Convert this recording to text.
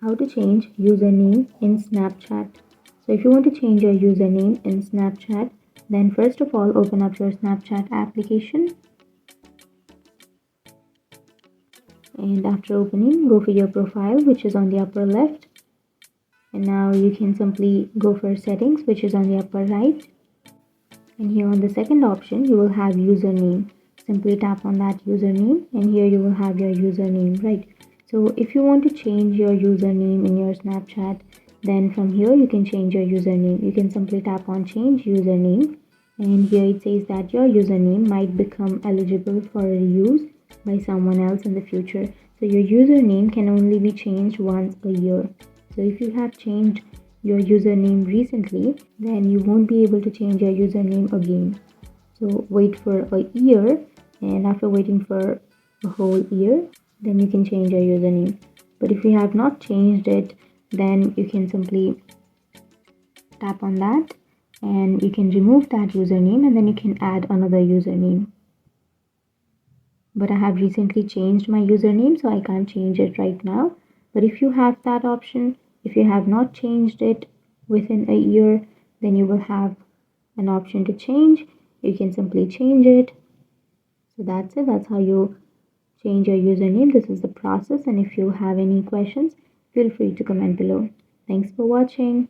How to change username in Snapchat. So if you want to change your username in Snapchat, then first of all open up your Snapchat application, and after opening, go for your profile, which is on the upper left, and now you can simply go for settings, which is on the upper right, and here on the second option you will have username. Simply tap on that username, and here you will have your username, right? So if you want to change your username in your Snapchat, then from here you can change your username. You can simply tap on change username, and here it says that your username might become eligible for reuse by someone else in the future. So your username can only be changed once a year. So if you have changed your username recently, then you won't be able to change your username again. So wait for a year, and after waiting for a whole year, then you can change your username. But if you have not changed it, then you can simply tap on that and you can remove that username, and then you can add another username. But I have recently changed my username, so I can't change it right now. But if you have that option, if you have not changed it within a year, then you will have an option to change. You can simply change it. So that's it. That's how you change your username. This is the process, and if you have any questions, feel free to comment below. Thanks for watching.